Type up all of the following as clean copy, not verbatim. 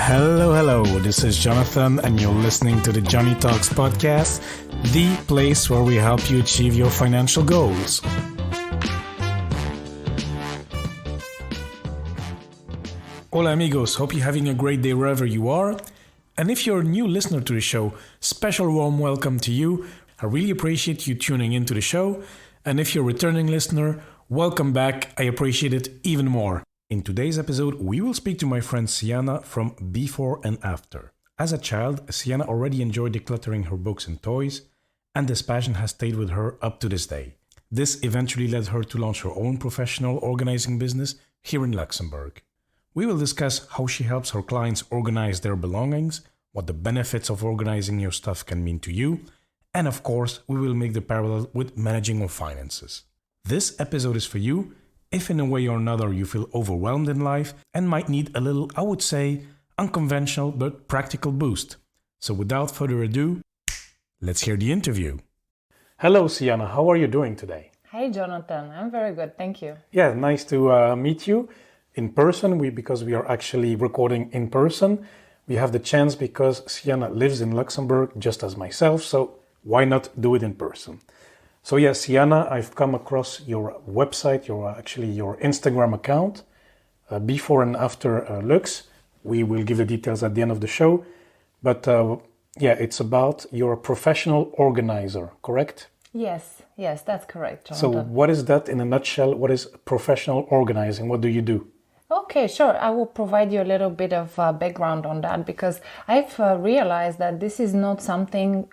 Hello. This is Jonathan, and you're listening to the Johnny Talks podcast, the place where we help you achieve your financial goals. Hola, amigos. Hope you're having a great day wherever you are. And if you're a new listener to the show, special warm welcome to you. I really appreciate you tuning into the show. And if you're a returning listener, welcome back. I appreciate it even more. In today's episode, we will speak to my friend Sienna from Before and After. As a child, Sienna already enjoyed decluttering her books and toys, and this passion has stayed with her up to this day. This eventually led her to launch her own professional organizing business here in Luxembourg. We will discuss how she helps her clients organize their belongings, what the benefits of organizing your stuff can mean to you, and of course, we will make the parallel with managing your finances. This episode is for you if in a way or another you feel overwhelmed in life and might need a little, I would say, unconventional but practical boost. So without further ado, let's hear the interview. Hello, Sienna. How are you doing today? Hi, Jonathan. I'm very good. Thank you. Yeah, nice to meet you in person. Because we are actually recording in person. We have the chance because Sienna lives in Luxembourg just as myself. So why not do it in person? So yeah, Sienna, I've come across your website, your Instagram account, Before and After Lux. We will give the details at the end of the show. But it's about you're a professional organizer, correct? Yes, that's correct, Jonathan. So what is that in a nutshell? What is professional organizing? What do you do? Okay, sure. I will provide you a little bit of background on that because I've realized that this is not something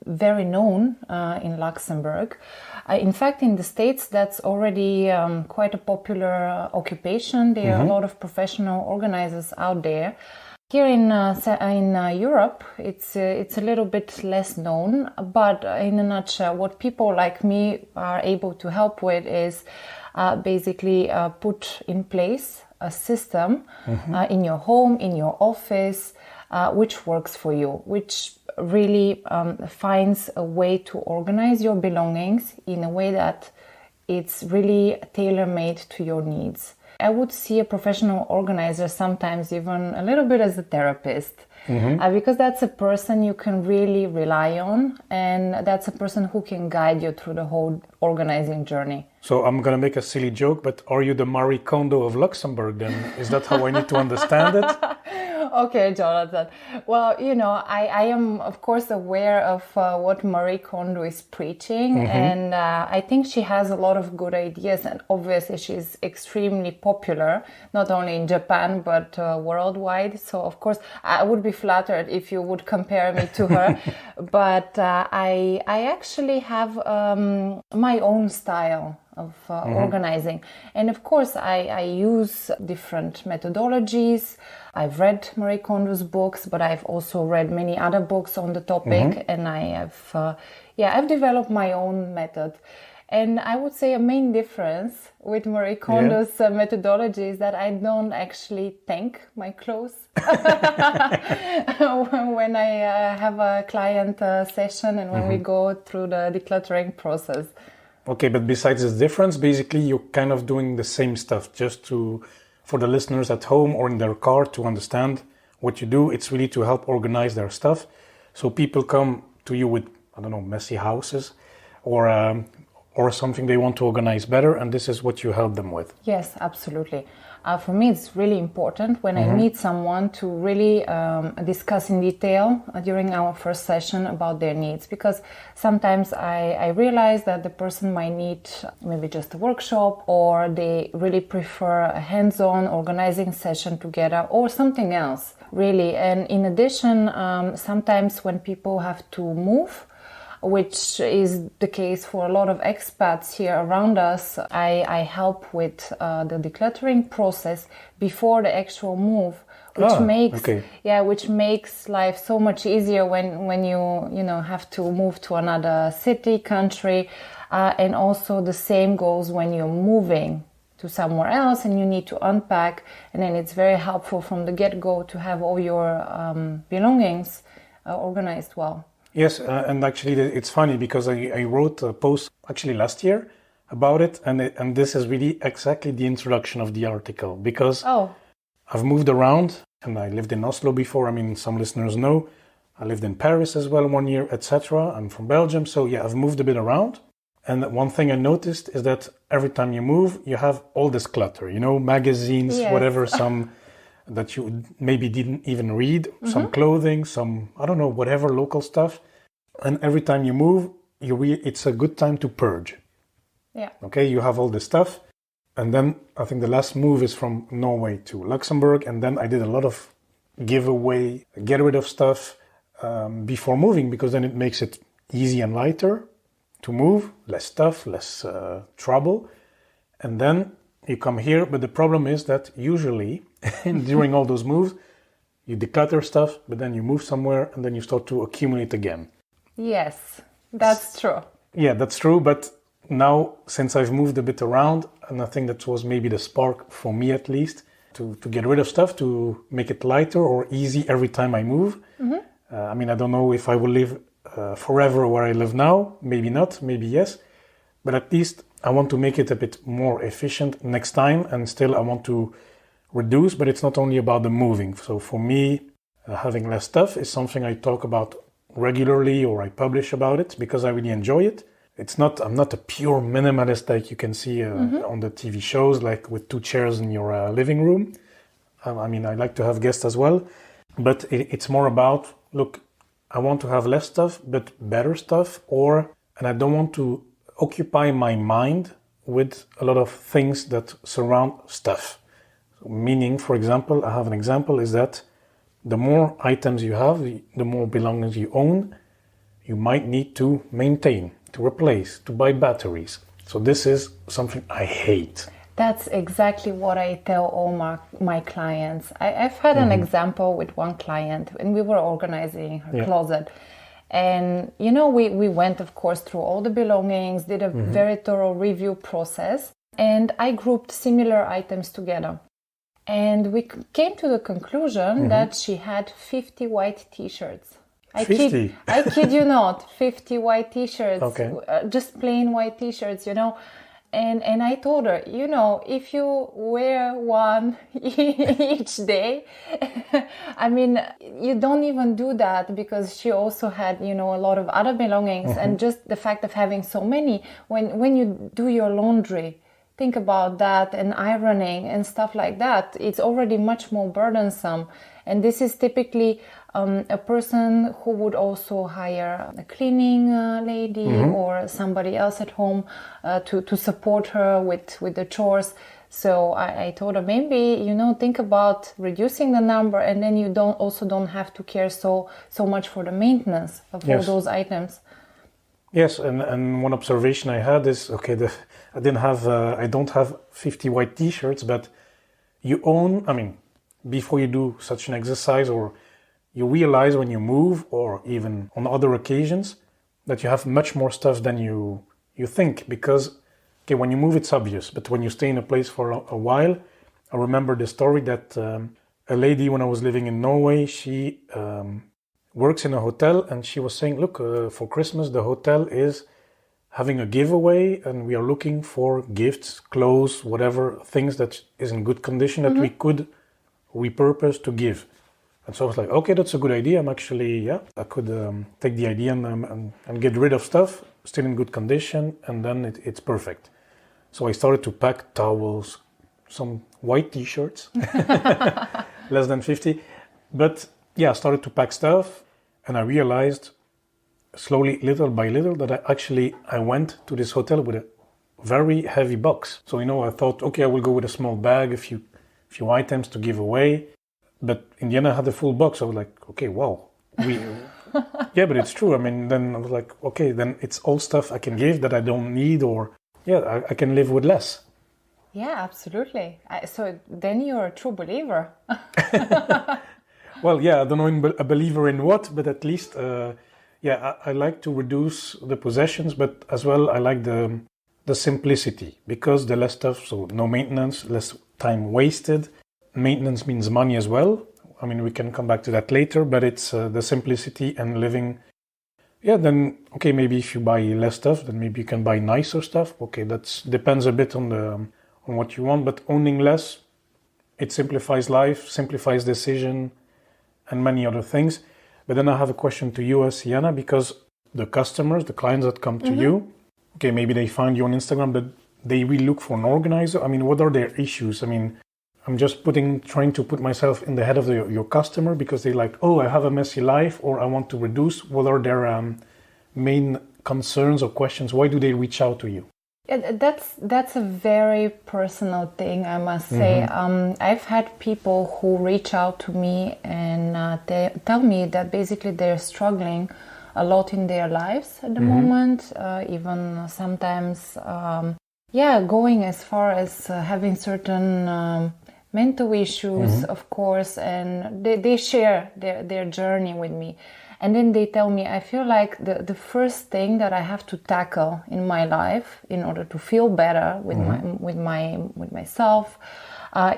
very known in Luxembourg. In fact, in the States, that's already quite a popular occupation. There are a lot of professional organizers out there. Here in Europe, it's a little bit less known, but in a nutshell, what people like me are able to help with is basically put in place a system in your home, in your office, which works for you, which really finds a way to organize your belongings in a way that it's really tailor-made to your needs. I would see a professional organizer sometimes even a little bit as a therapist, because that's a person you can really rely on, and that's a person who can guide you through the whole organizing journey. So I'm going to make a silly joke, but are you the Marie Kondo of Luxembourg then? Is that how I need to understand it? Okay, Jonathan. Well, I am, of course, aware of what Marie Kondo is preaching, and I think she has a lot of good ideas, and obviously she's extremely popular, not only in Japan, but worldwide. So, of course, I would be flattered if you would compare me to her, but I actually have my own style of organizing. And of course, I use different methodologies. I've read Marie Kondo's books, but I've also read many other books on the topic, and I've developed my own method. And I would say a main difference with Marie Kondo's methodology is that I don't actually tank my clothes when I have a client session and when we go through the decluttering process. Okay, but besides this difference, basically you're kind of doing the same stuff just for the listeners at home or in their car to understand what you do. It's really to help organize their stuff. So people come to you with, messy houses or something they want to organize better, and this is what you help them with. Yes, absolutely. For me, it's really important when I meet someone to really discuss in detail during our first session about their needs, because sometimes I realize that the person might need maybe just a workshop, or they really prefer a hands-on organizing session together, or something else, really. And in addition, sometimes when people have to move, which is the case for a lot of expats here around us, I help with the decluttering process before the actual move, which makes life so much easier when you have to move to another city, country, and also the same goes when you're moving to somewhere else and you need to unpack, and then it's very helpful from the get-go to have all your belongings organized well. Yes, and actually it's funny because I wrote a post actually last year about it, and this is really exactly the introduction of the article, because I've moved around, and I lived in Oslo before. I mean, some listeners know. I lived in Paris as well 1 year, etc. I'm from Belgium, so yeah, I've moved a bit around. And one thing I noticed is that every time you move, you have all this clutter, magazines, Yes. whatever, some that you maybe didn't even read, some clothing, some, I don't know, whatever local stuff. And every time you move, it's a good time to purge. Yeah. Okay, you have all this stuff. And then I think the last move is from Norway to Luxembourg. And then I did a lot of giveaway, get rid of stuff before moving, because then it makes it easy and lighter to move, less stuff, less trouble. And then you come here, but the problem is that usually during all those moves, you declutter stuff, but then you move somewhere and then you start to accumulate again. Yes, that's true. Yeah, that's true. But now, since I've moved a bit around, and I think that was maybe the spark for me at least, to get rid of stuff, to make it lighter or easy every time I move. I mean, I don't know if I will live forever where I live now. Maybe not, maybe yes. But at least I want to make it a bit more efficient next time, and still I want to reduce, but it's not only about the moving. So for me, having less stuff is something I talk about regularly, or I publish about it because I really enjoy it. I'm not a pure minimalist like you can see on the TV shows, like with 2 chairs in your living room. I mean, I like to have guests as well, but it's more about, look, I want to have less stuff, but better stuff, and I don't want to occupy my mind with a lot of things that surround stuff. Meaning, for example, I have an example, is that the more items you have, the more belongings you own, you might need to maintain, to replace, to buy batteries. So this is something I hate. That's exactly what I tell all my clients. I've had an example with one client, and we were organizing her closet. And, we went, of course, through all the belongings, did a very thorough review process, and I grouped similar items together. And we came to the conclusion that she had 50 white t-shirts. I kid you not, 50 white t-shirts, just plain white t-shirts, And I told her, if you wear one each day, I mean, you don't even do that, because she also had, a lot of other belongings. And just the fact of having so many, when you do your laundry, think about that, and ironing and stuff like that, it's already much more burdensome. And this is typically a person who would also hire a cleaning lady or somebody else at home to support her with the chores. So I told her, maybe, think about reducing the number, and then you don't have to care so much for the maintenance of all those items. Yes, and one observation I had is, I don't have 50 white t-shirts, but you own, before you do such an exercise, or you realize when you move, or even on other occasions, that you have much more stuff than you think. Because, when you move, it's obvious. But when you stay in a place for a while, I remember the story that a lady, when I was living in Norway, she works in a hotel, and she was saying, look, for Christmas, the hotel is having a giveaway, and we are looking for gifts, clothes, whatever, things that is in good condition that we could repurpose to give. And so I was like, okay, that's a good idea. I could take the idea and get rid of stuff, still in good condition, and then it's perfect. So I started to pack towels, some white t-shirts, less than 50. But I started to pack stuff, and I realized slowly, little by little, that I went to this hotel with a very heavy box. So, I thought, okay, I will go with a small bag, a few items to give away. But in the end, I had a full box. I was like, okay, wow. Yeah, but it's true. Then I was like, okay, then it's all stuff I can give that I don't need, or, I can live with less. Yeah, absolutely. So then you're a true believer. Well, I don't know a believer in what, but at least, I like to reduce the possessions, but as well, I like the simplicity, because the less stuff, so no maintenance, less time wasted. Maintenance means money as well. We can come back to that later, but it's the simplicity and living. Then, maybe if you buy less stuff, then maybe you can buy nicer stuff. That depends a bit on what you want, but owning less it simplifies life, simplifies decision, and many other things. But then I have a question to you, Sienna, because the customers, the clients that come to you, okay, maybe they find you on Instagram, but they really look for an organizer. I mean, what are their issues? I mean, I'm just trying to put myself in the head of your customer, because they like, oh, I have a messy life, or I want to reduce. What are their main concerns or questions? Why do they reach out to you? Yeah, that's a very personal thing, I must say. I've had people who reach out to me and they tell me that basically they're struggling a lot in their lives at the moment, even sometimes, going as far as having certain mental issues, of course, and they share their journey with me. And then they tell me, I feel like the first thing that I have to tackle in my life in order to feel better with myself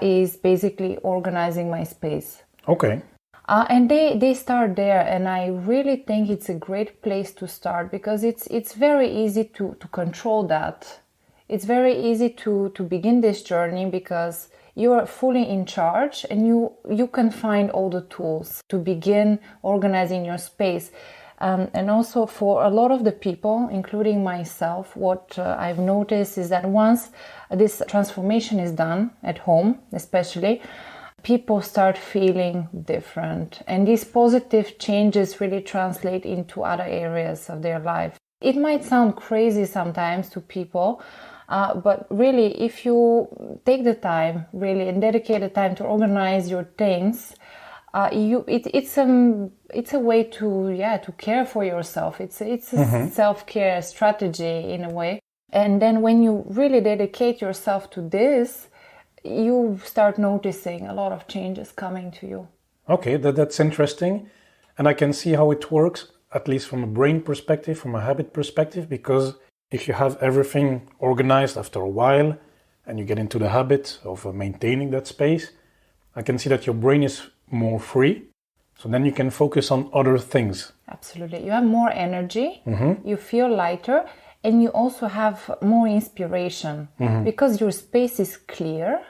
is basically organizing my space. Okay. And they start there, and I really think it's a great place to start, because it's very easy to control that. It's very easy to begin this journey because you are fully in charge, and you can find all the tools to begin organizing your space. And also for a lot of the people, including myself, what I've noticed is that once this transformation is done at home, especially, people start feeling different. And these positive changes really translate into other areas of their life. It might sound crazy sometimes to people, but really, if you take the time, really, and dedicate the time to organize your things, it's a way to care for yourself. It's a self-care strategy in a way. And then when you really dedicate yourself to this, you start noticing a lot of changes coming to you. Okay, that's interesting. And I can see how it works, at least from a brain perspective, from a habit perspective, because if you have everything organized after a while and you get into the habit of maintaining that space, I can see that your brain is more free. So then you can focus on other things. Absolutely. You have more energy, you feel lighter, and you also have more inspiration because your space is clear.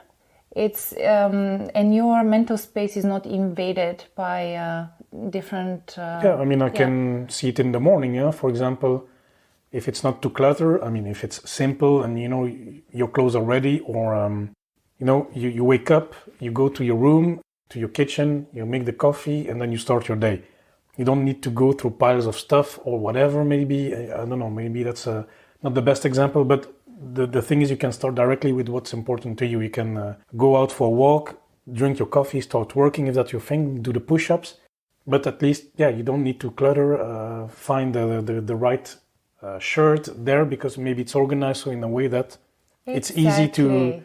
It's and your mental space is not invaded by different... I can see it in the morning, for example. If it's not too cluttered, if it's simple and, your clothes are ready, or, you wake up, you go to your room, to your kitchen, you make the coffee, and then you start your day. You don't need to go through piles of stuff or whatever, maybe. I don't know, maybe that's not the best example, but the thing is you can start directly with what's important to you. You can go out for a walk, drink your coffee, start working if that's your thing, do the push-ups. But at least, you don't need to clutter, find the right shirt there, because maybe it's organized so in a way that it's easy to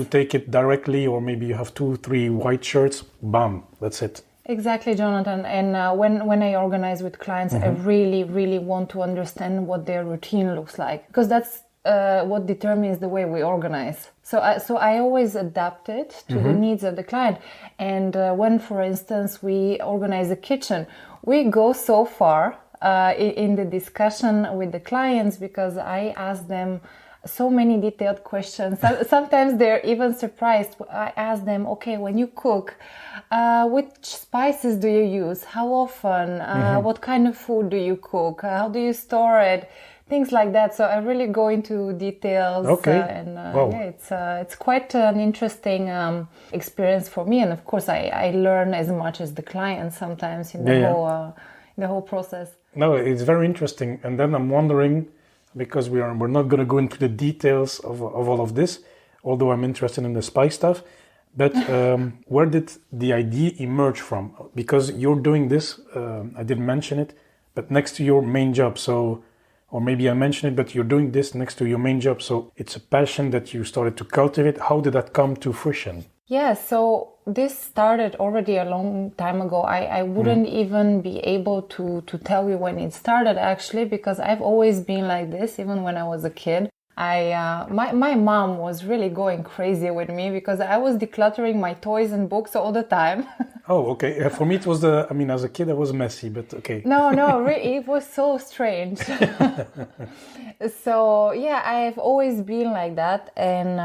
take it directly, or maybe you have 2-3 white shirts, bam, that's it. Exactly, Jonathan. And when I organize with clients, I really, really want to understand what their routine looks like, because that's what determines the way we organize. So I always adapt it to the needs of the client. And when, for instance, we organize the kitchen, we go so far in the discussion with the clients, because I ask them so many detailed questions. Sometimes they're even surprised. I ask them, okay, when you cook, which spices do you use? How often? What kind of food do you cook? How do you store it? Things like that. So I really go into details. Okay. It's quite an interesting experience for me. And of course, I learn as much as the client sometimes in the whole process. No, it's very interesting. And then I'm wondering, because we're not going to go into the details of all of this, although I'm interested in the spice stuff, but where did the idea emerge from? Because you're doing this, I didn't mention it, but next to your main job. So, or maybe I mentioned it, but you're doing this next to your main job. So it's a passion that you started to cultivate. How did that come to fruition? Yeah, so this started already a long time ago. I wouldn't even be able to tell you when it started, actually, because I've always been like this, even when I was a kid. My mom was really going crazy with me because I was decluttering my toys and books all the time. Oh, okay. For me, it was as a kid, I was messy, but okay. No, it was so strange. So yeah, I've always been like that, and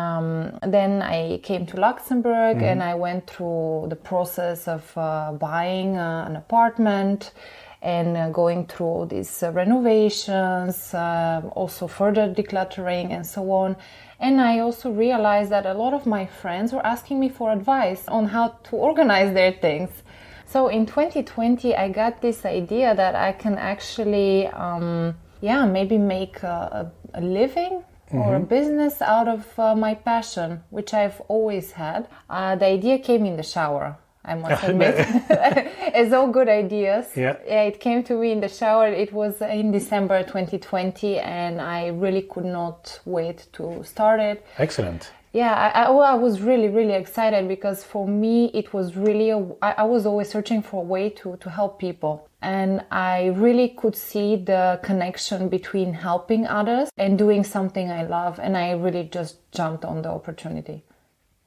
then I came to Luxembourg, and I went through the process of buying an apartment and going through all these renovations, also further decluttering and so on. And I also realized that a lot of my friends were asking me for advice on how to organize their things. So in 2020, I got this idea that I can actually, maybe make a living or a business out of my passion, which I've always had. The idea came in the shower, I must admit. As all good ideas. Yeah, it came to me in the shower. It was in December 2020, and I really could not wait to start it. Excellent. Yeah, I was really, really excited because for me, it was really, I was always searching for a way to help people. And I really could see the connection between helping others and doing something I love. And I really just jumped on the opportunity.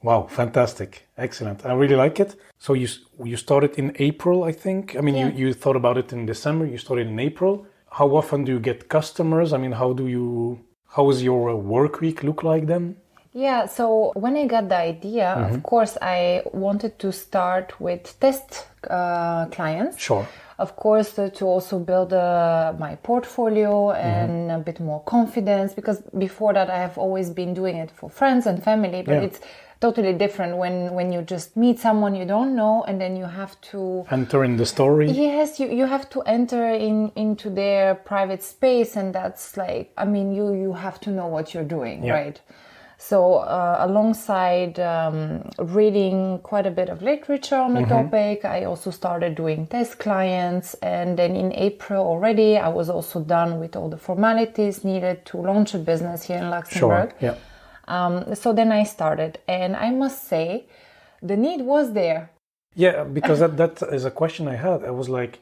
Wow, fantastic. Excellent. I really like it. So you started in April, I think. I mean, Yeah. you thought about it in December, you started in April. How often do you get customers? I mean, how does your work week look like then? Yeah, so when I got the idea, of course, I wanted to start with test clients. Sure. Of course, to also build my portfolio and a bit more confidence, because before that I have always been doing it for friends and family, but it's totally different when you just meet someone you don't know and then you have to enter in the story. Yes, you have to enter into their private space, and that's like, I mean, you have to know what you're doing, right? So alongside reading quite a bit of literature on the topic, I also started doing test clients. And then in April already, I was also done with all the formalities needed to launch a business here in Luxembourg. Sure, yeah. So then I started. And I must say, the need was there. Yeah, because that is a question I had. I was like,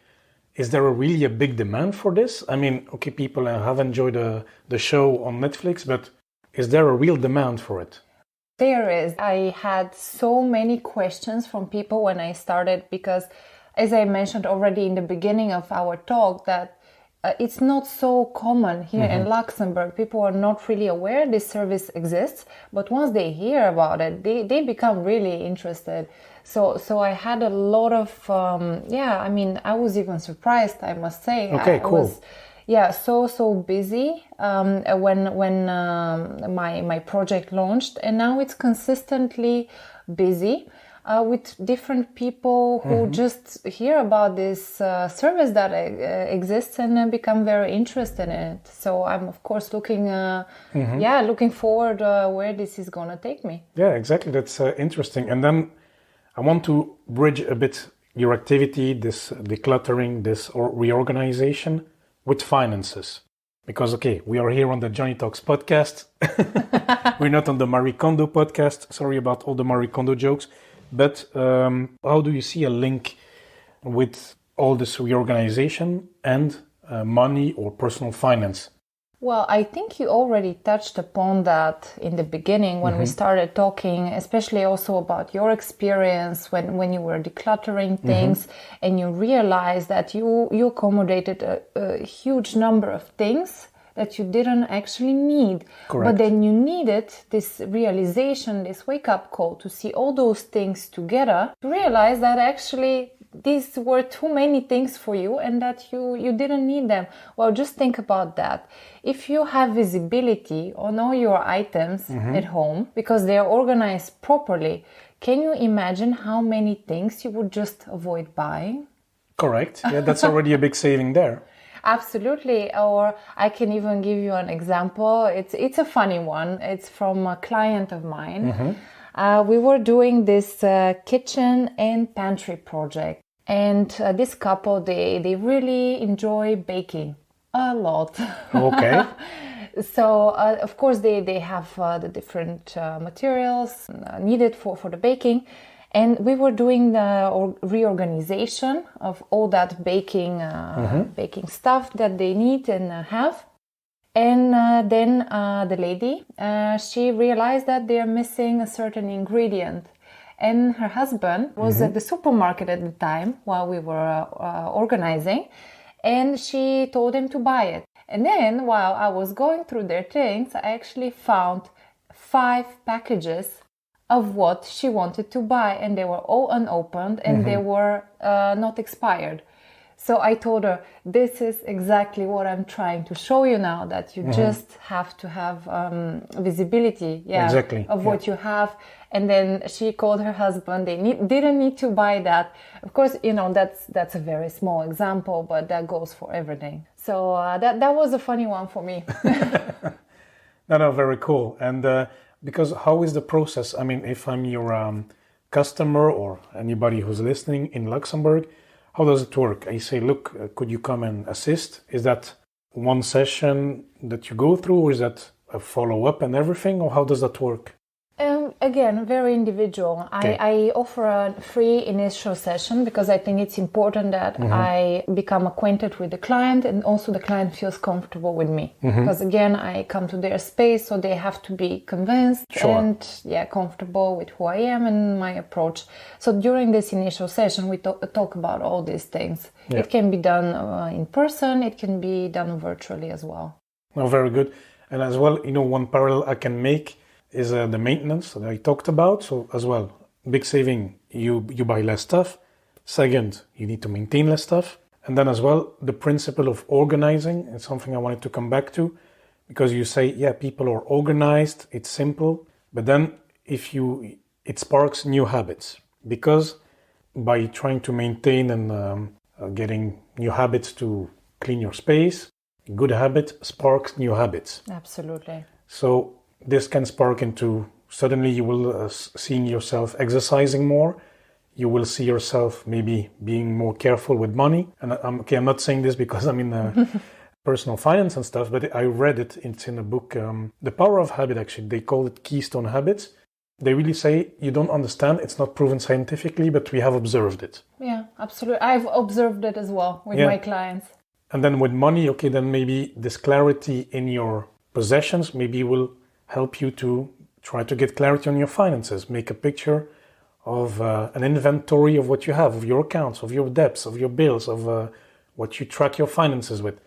is there really a big demand for this? I mean, okay, people have enjoyed the show on Netflix, but is there a real demand for it? There is. I had so many questions from people when I started because, as I mentioned already in the beginning of our talk, that it's not so common here in Luxembourg. People are not really aware this service exists, but once they hear about it, they become really interested. So I had a lot of, I was even surprised, I must say. Okay, cool. So busy when my project launched, and now it's consistently busy with different people who just hear about this service that exists and become very interested in it. So I'm of course looking forward where this is gonna take me. Yeah, exactly. That's interesting. And then I want to bridge a bit your activity, this decluttering, this reorganization, with finances. Because, okay, we are here on the Johnny Talks podcast. We're not on the Marie Kondo podcast. Sorry about all the Marie Kondo jokes. But how do you see a link with all this reorganization and money or personal finance? Well, I think you already touched upon that in the beginning when we started talking, especially also about your experience when you were decluttering things and you realized that you accommodated a huge number of things that you didn't actually need. Correct. But then you needed this realization, this wake-up call to see all those things together, to realize that actually these were too many things for you and that you didn't need them. Well, just think about that. If you have visibility on all your items at home because they are organized properly, can you imagine how many things you would just avoid buying? Correct. Yeah, that's already a big saving there. Absolutely. Or I can even give you an example. It's a funny one. It's from a client of mine. We were doing this kitchen and pantry project. And this couple, they really enjoy baking a lot. Okay. So, of course, they have the different materials needed for the baking. And we were doing the reorganization of all that baking stuff that they need and have. And then the lady, she realized that they're missing a certain ingredient. and her husband was at the supermarket at the time while we were organizing, and she told him to buy it. And then while I was going through their things, I actually found 5 packages of what she wanted to buy, and they were all unopened, and they were not expired. So I told her, this is exactly what I'm trying to show you now, that you just have to have visibility of what you have. And then she called her husband. They didn't need to buy that. Of course, that's a very small example, but that goes for everything. So that was a funny one for me. No, very cool. And because how is the process? I mean, if I'm your customer or anybody who's listening in Luxembourg, how does it work? I say, look, could you come and assist? Is that one session that you go through, or is that a follow-up and everything, or how does that work? Again, very individual. Okay. I offer a free initial session because I think it's important that I become acquainted with the client, and also the client feels comfortable with me. Because again, I come to their space, so they have to be convinced and comfortable with who I am and my approach. So during this initial session, we talk about all these things. Yeah. It can be done in person, it can be done virtually as well. Oh, very good. And as well, one parallel I can make is the maintenance that I talked about. So as well, big saving, you buy less stuff. Second, you need to maintain less stuff. And then as well, the principle of organizing is something I wanted to come back to, because you say, people are organized, it's simple, but then it sparks new habits, because by trying to maintain and getting new habits to clean your space, good habit sparks new habits. Absolutely. So this can spark into, suddenly you will seeing yourself exercising more. You will see yourself maybe being more careful with money. And I'm not saying this because I'm in personal finance and stuff, but I read it. It's in a book, The Power of Habit, actually. They call it Keystone Habits. They really say, you don't understand, it's not proven scientifically, but we have observed it. Yeah, absolutely. I've observed it as well with my clients. And then with money, then maybe this clarity in your possessions maybe will help you to try to get clarity on your finances. Make a picture of an inventory of what you have, of your accounts, of your debts, of your bills, of what you track your finances with.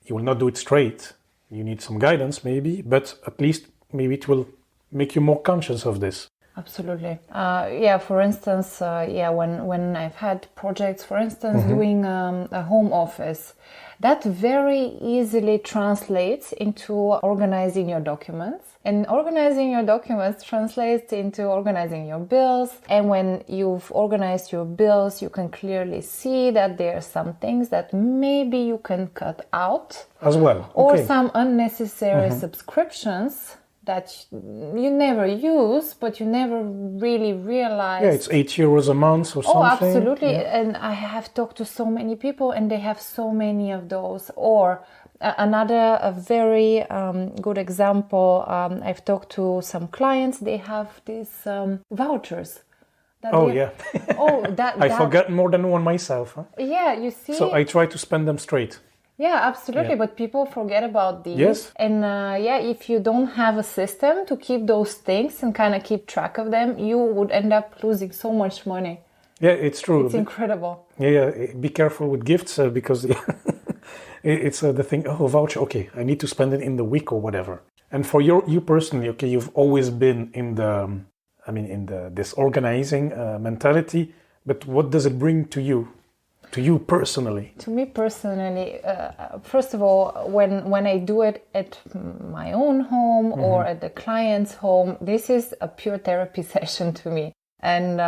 You will not do it straight. You need some guidance maybe, but at least maybe it will make you more conscious of this. Absolutely. For instance, when I've had projects, for instance, doing a home office, that very easily translates into organizing your documents. And organizing your documents translates into organizing your bills. And when you've organized your bills, you can clearly see that there are some things that maybe you can cut out. As well. Or some unnecessary subscriptions that you never use, but you never really realize. Yeah, it's €8 a month or something. Oh, absolutely. Yeah. And I have talked to so many people, and they have so many of those. Or a very good example, I've talked to some clients, they have these vouchers. I forgot more than one myself. Huh? Yeah, you see. So I try to spend them straight. Yeah, absolutely. Yeah. But people forget about these. Yes. And if you don't have a system to keep those things and kind of keep track of them, you would end up losing so much money. Yeah, it's true. It's incredible. Yeah. Be careful with gifts because it's the thing. Oh, voucher. Okay, I need to spend it in the week or whatever. And for you personally, you've always been in this organizing mentality. But what does it bring to you? To you personally? To me personally, first of all, when I do it at my own home or at the client's home, this is a pure therapy session to me. And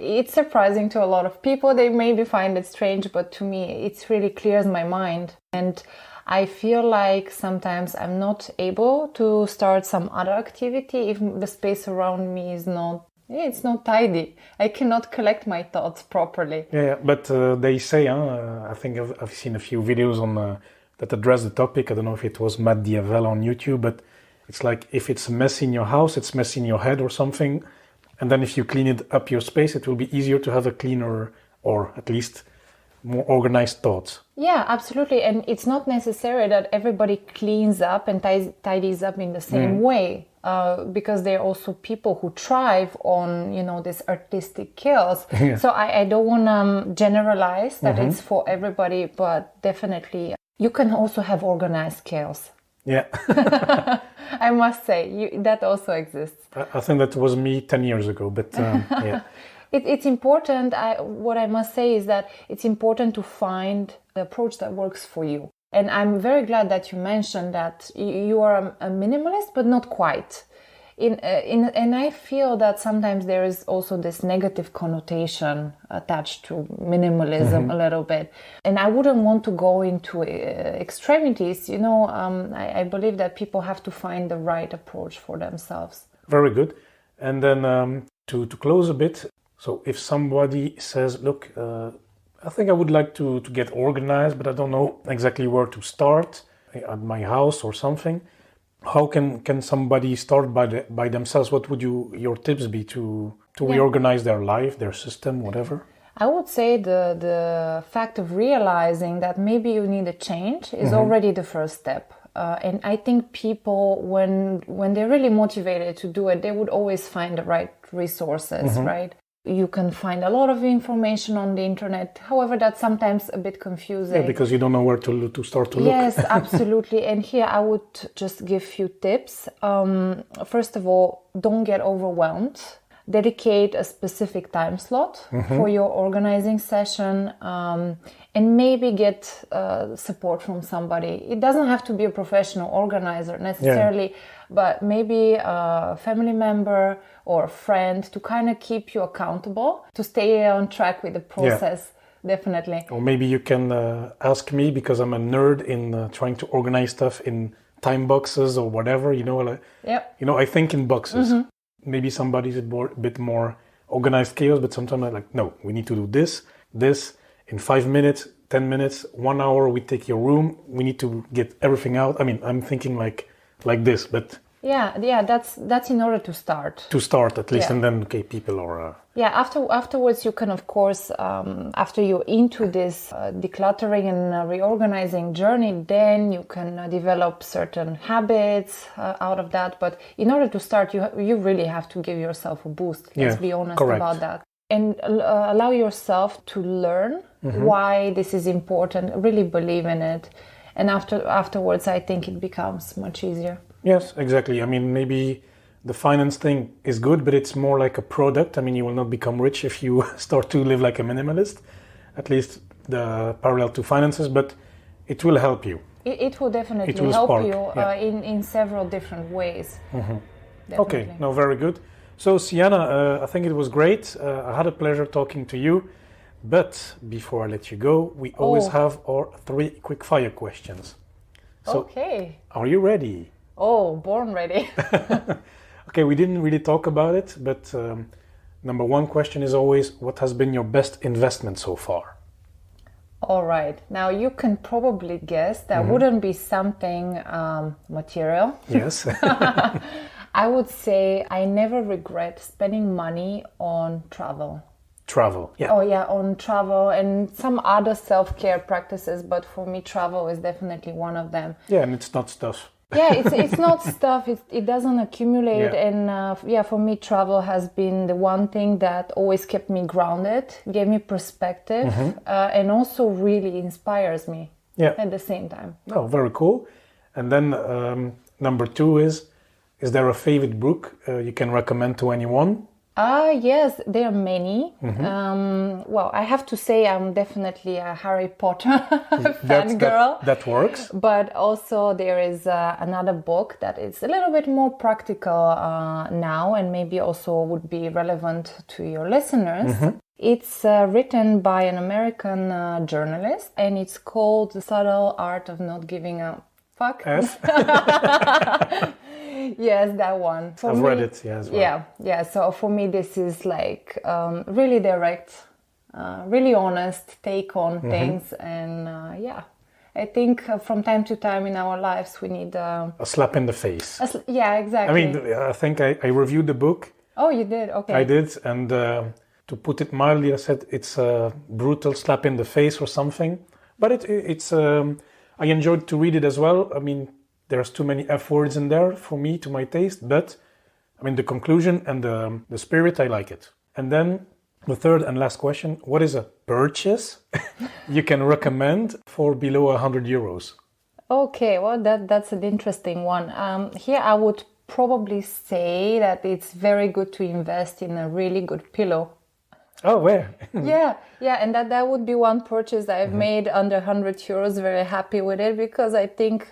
it's surprising to a lot of people. They maybe find it strange, but to me, it really clears my mind. And I feel like sometimes I'm not able to start some other activity if the space around me is not it's not tidy. I cannot collect my thoughts properly. Yeah, but they say, I think I've seen a few videos on that address the topic. I don't know if it was Matt Diavella on YouTube, but it's like if it's messy in your house, it's messy in your head or something. And then if you clean it up your space, it will be easier to have a cleaner or at least more organized thoughts. Yeah, absolutely. And it's not necessary that everybody cleans up and tidies up in the same way, because there are also people who thrive on, this artistic chaos. Yeah. So I don't want to generalize that it's for everybody, but definitely you can also have organized chaos. Yeah. I must say, that also exists. I think that was me 10 years ago, but yeah. It's important. What I must say is that it's important to find the approach that works for you. And I'm very glad that you mentioned that you are a minimalist, but not quite. And I feel that sometimes there is also this negative connotation attached to minimalism a little bit. And I wouldn't want to go into extremities. I believe that people have to find the right approach for themselves. Very good. And then to close a bit, so if somebody says, look, I think I would like to get organized, but I don't know exactly where to start at my house or something. How can somebody start by themselves? What would your tips be to reorganize their life, their system, whatever? I would say the fact of realizing that maybe you need a change is already the first step. And I think people, when they're really motivated to do it, they would always find the right resources, right? You can find a lot of information on the internet. However, that's sometimes a bit confusing. Yeah, because you don't know where to start to look. Yes, absolutely. And here I would just give a few tips. First of all, don't get overwhelmed. Dedicate a specific time slot for your organizing session, and maybe get support from somebody. It doesn't have to be a professional organizer necessarily, but maybe a family member or a friend to kind of keep you accountable, to stay on track with the process. Definitely. Or maybe you can ask me, because I'm a nerd in trying to organize stuff in time boxes or whatever, I think in boxes. Maybe somebody's a bit more organized chaos, but sometimes I'm like, no, we need to do this in 5 minutes, 10 minutes, 1 hour, we take your room, we need to get everything out. I mean, I'm thinking like this, but... Yeah, that's in order to start. To start, at least, and then, people are... Afterwards you can, of course, after you're into this decluttering and reorganizing journey, then you can develop certain habits out of that. But in order to start, you really have to give yourself a boost. Let's be honest about that. And allow yourself to learn why this is important, really believe in it. And afterwards, I think it becomes much easier. Yes, exactly. I mean, maybe the finance thing is good, but it's more like a product. I mean, you will not become rich if you start to live like a minimalist, at least the parallel to finances, but it will help you. It will definitely help you in several different ways. Okay, no, very good. So, Sienna, I think it was great. I had a pleasure talking to you. But before I let you go, we always have our 3 quick fire questions. So, okay. Are you ready? Oh, born ready. Okay, we didn't really talk about it, but number 1 question is always, what has been your best investment so far? All right. Now, you can probably guess that wouldn't be something material. Yes. I would say I never regret spending money on travel. Travel, yeah. Oh, yeah, on travel and some other self-care practices, but for me, travel is definitely one of them. Yeah, and it's not stuff. Yeah, it's not stuff. It doesn't accumulate, and for me, travel has been the one thing that always kept me grounded, gave me perspective, and also really inspires me. At the same time. Oh, very cool. And then number 2 is there a favorite book you can recommend to anyone? Yes, there are many. Well, I have to say I'm definitely a Harry Potter fan girl. That works. But also there is another book that is a little bit more practical now, and maybe also would be relevant to your listeners. It's written by an American journalist, and it's called The Subtle Art of Not Giving a Fuck. Yes. Yes, that one. I've read it, as well. Yeah. So for me, this is like really direct, really honest take on things. And I think from time to time in our lives, we need a slap in the face. Yeah, exactly. I mean, I think I reviewed the book. Oh, you did? Okay. I did. And To put it mildly, I said it's a brutal slap in the face or something. But I enjoyed to read it as well. I mean, there's too many F words in there for me, to my taste. But, I mean, the conclusion and the spirit, I like it. And then the third and last question, what is a purchase you can recommend for below 100 euros? Okay, well, that's an interesting one. Here I would probably say that it's very good to invest in a really good pillow. Oh, where? yeah, and that would be one purchase that I've made under 100 euros. Very happy with it because I think,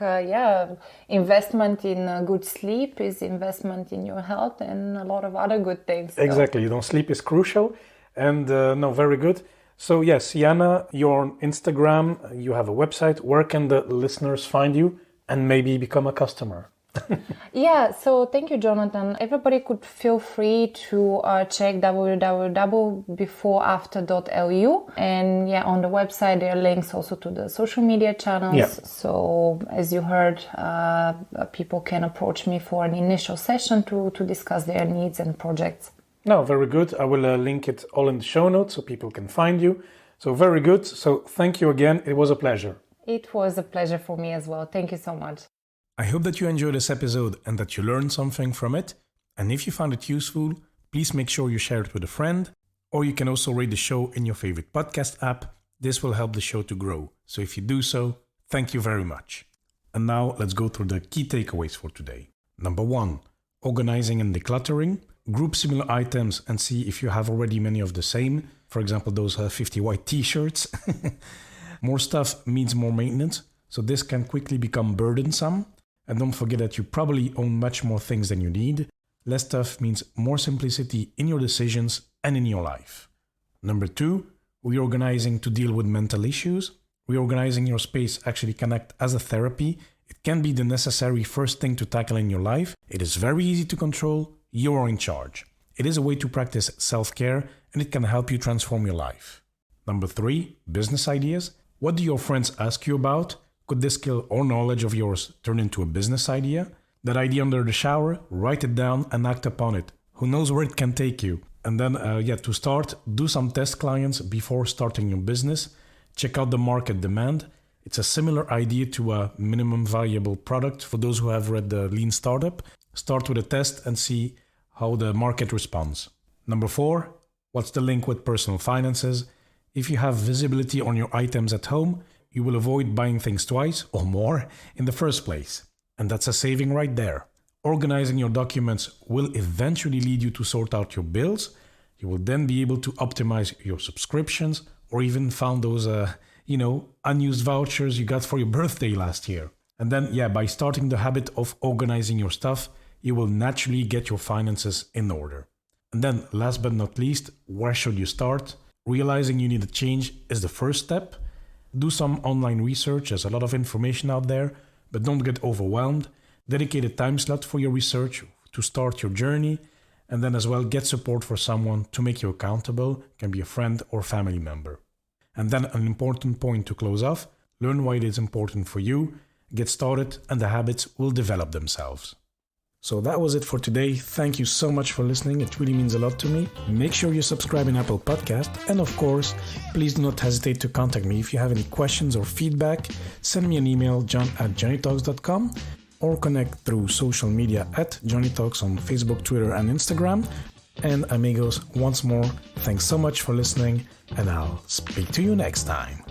investment in good sleep is investment in your health and a lot of other good things. Exactly, sleep is crucial. And very good. So yes, Jana, you're on Instagram, you have a website. Where can the listeners find you and maybe become a customer? So thank you, Jonathan. Everybody could feel free to check www.beforeafter.lu. And on the website, there are links also to the social media channels. Yeah. So as you heard, people can approach me for an initial session to discuss their needs and projects. No, very good. I will link it all in the show notes so people can find you. So very good. So thank you again. It was a pleasure. It was a pleasure for me as well. Thank you so much. I hope that you enjoyed this episode and that you learned something from it. And if you found it useful, please make sure you share it with a friend. Or you can also rate the show in your favorite podcast app. This will help the show to grow. So if you do so, thank you very much. And now let's go through the key takeaways for today. Number 1, organizing and decluttering. Group similar items and see if you have already many of the same. For example, those 50 white t-shirts. More stuff means more maintenance, so this can quickly become burdensome. And don't forget that you probably own much more things than you need. Less stuff means more simplicity in your decisions and in your life. Number 2, reorganizing to deal with mental issues. Reorganizing your space actually can act as a therapy. It can be the necessary first thing to tackle in your life. It is very easy to control. You are in charge. It is a way to practice self-care and it can help you transform your life. Number 3, business ideas. What do your friends ask you about? Could this skill or knowledge of yours turn into a business idea? That idea under the shower, write it down and act upon it. Who knows where it can take you? And then, to start, do some test clients before starting your business. Check out the market demand. It's a similar idea to a minimum viable product for those who have read the Lean Startup. Start with a test and see how the market responds. Number 4, what's the link with personal finances? If you have visibility on your items at home, you will avoid buying things twice or more in the first place. And that's a saving right there. Organizing your documents will eventually lead you to sort out your bills. You will then be able to optimize your subscriptions or even found those, unused vouchers you got for your birthday last year. And then, by starting the habit of organizing your stuff, you will naturally get your finances in order. And then, last but not least, where should you start? Realizing you need a change is the first step. Do some online research, there's a lot of information out there, but don't get overwhelmed. Dedicate a time slot for your research to start your journey, and then as well get support for someone to make you accountable, can be a friend or family member. And then an important point to close off, learn why it is important for you, get started, and the habits will develop themselves. So that was it for today. Thank you so much for listening. It really means a lot to me. Make sure you subscribe in Apple Podcast. And of course, please do not hesitate to contact me. If you have any questions or feedback, send me an email, john@johnnytalks.com, or connect through social media at Johnny Talks on Facebook, Twitter, and Instagram. And amigos, once more, thanks so much for listening, and I'll speak to you next time.